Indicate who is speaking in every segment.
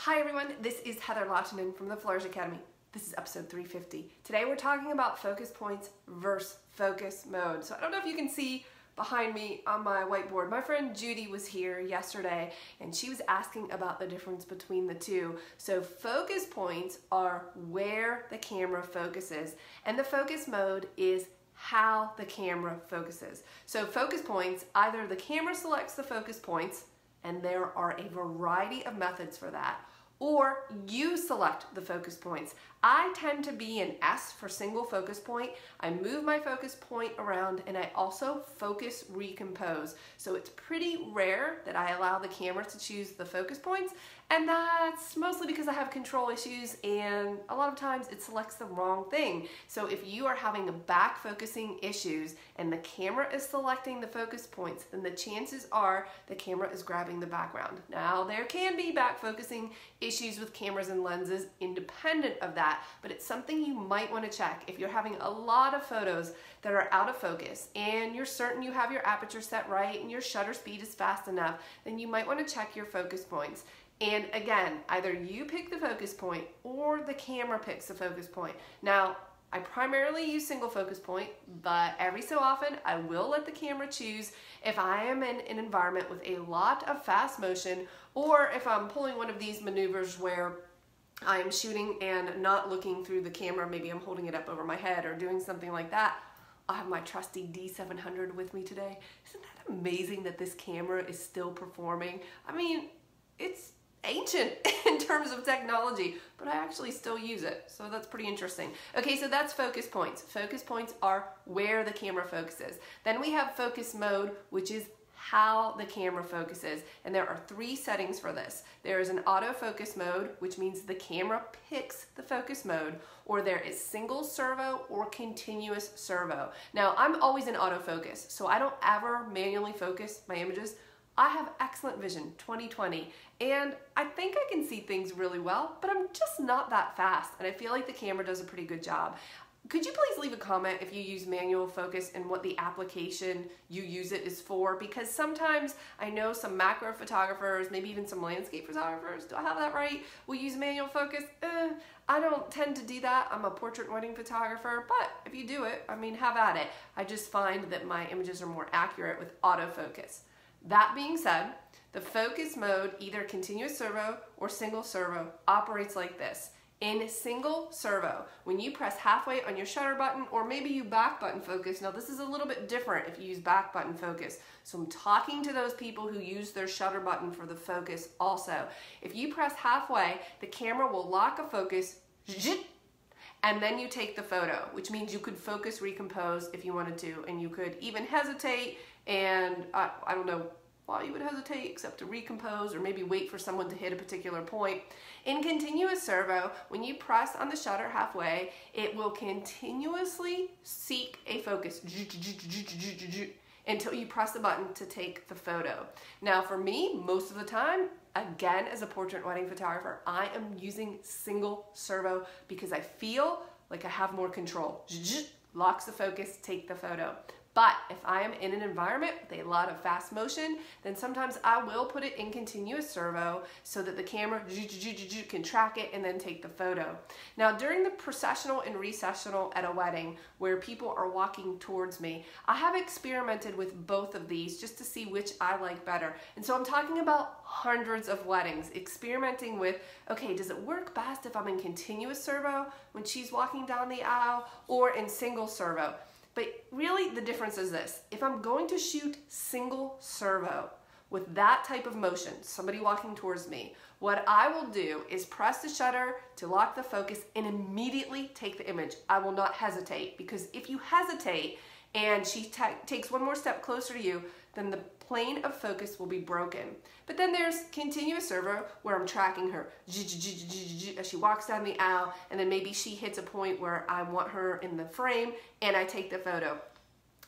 Speaker 1: Hi everyone, this is Heather Lottinen from the Flourish.Academy. This is episode 350. Today we're talking about focus points versus focus mode. So I don't know if you can see behind me on my whiteboard. My friend Judy was here yesterday and she was asking about the difference between the two. So focus points are where the camera focuses and the focus mode is how the camera focuses. So focus points, either the camera selects the focus points, and there are a variety of methods for that, or you select the focus points. I tend to be an S for single focus point. I move my focus point around and I also focus recompose. So it's pretty rare that I allow the camera to choose the focus points, and that's mostly because I have control issues and a lot of times it selects the wrong thing. So if you are having back focusing issues and the camera is selecting the focus points, then the chances are the camera is grabbing the background. Now there can be back focusing issues with cameras and lenses independent of that, but it's something you might want to check. If you're having a lot of photos that are out of focus and you're certain you have your aperture set right and your shutter speed is fast enough, then you might want to check your focus points. And again, either you pick the focus point or the camera picks the focus point. Now, I primarily use single focus point, but every so often I will let the camera choose if I am in an environment with a lot of fast motion, or if I'm pulling one of these maneuvers where I'm shooting and not looking through the camera, maybe I'm holding it up over my head or doing something like that. I have my trusty D700 with me today. Isn't that amazing that this camera is still performing? I mean, it's ancient in terms of technology, but I actually still use it, so that's pretty interesting. Okay, so that's focus points. Focus points are where the camera focuses. Then we have focus mode, which is how the camera focuses, and there are three settings for this. There is an autofocus mode, which means the camera picks the focus mode, or there is single servo or continuous servo. Now, I'm always in autofocus, so I don't ever manually focus my images. I have excellent vision, 20/20, and I think I can see things really well, but I'm just not that fast, and I feel like the camera does a pretty good job. Could you please leave a comment if you use manual focus and what the application you use it is for? Because sometimes I know some macro photographers, maybe even some landscape photographers, do I have that right, will use manual focus. I don't tend to do that. I'm a portrait and wedding photographer, but if you do it, I mean, have at it. I just find that my images are more accurate with autofocus. That being said, the focus mode, either continuous servo or single servo, operates like this. In single servo, when you press halfway on your shutter button, or maybe you back button focus, now this is a little bit different if you use back button focus. So I'm talking to those people who use their shutter button for the focus also. If you press halfway, the camera will lock a focus, and then you take the photo, which means you could focus recompose if you wanted to, and you could even hesitate, and I don't know why you would hesitate except to recompose or maybe wait for someone to hit a particular point. In continuous servo, when you press on the shutter halfway, it will continuously seek a focus until you press the button to take the photo. Now for me, most of the time, again, as a portrait wedding photographer, I am using single servo because I feel like I have more control. Locks the focus, take the photo. But if I am in an environment with a lot of fast motion, then sometimes I will put it in continuous servo so that the camera can track it and then take the photo. Now during the processional and recessional at a wedding where people are walking towards me, I have experimented with both of these just to see which I like better. And so I'm talking about hundreds of weddings, experimenting with, okay, does it work best if I'm in continuous servo when she's walking down the aisle, or in single servo? But really the difference is this: if I'm going to shoot single servo with that type of motion, somebody walking towards me, what I will do is press the shutter to lock the focus and immediately take the image. I will not hesitate, because if you hesitate and she takes one more step closer to you, then the plane of focus will be broken. But then there's continuous servo where I'm tracking her as she walks down the aisle, and then maybe she hits a point where I want her in the frame and I take the photo.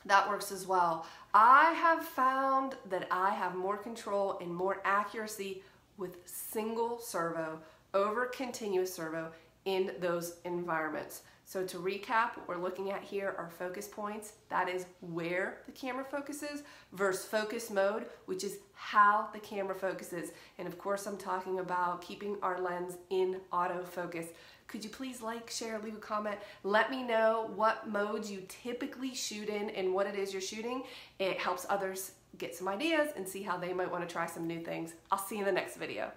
Speaker 1: That works as well. I have found that I have more control and more accuracy with single servo over continuous servo in those environments. So to recap, what we're looking at here are focus points. That is where the camera focuses, versus focus mode, which is how the camera focuses. And of course, I'm talking about keeping our lens in autofocus. Could you please like, share, leave a comment? Let me know what modes you typically shoot in and what it is you're shooting. It helps others get some ideas and see how they might want to try some new things. I'll see you in the next video.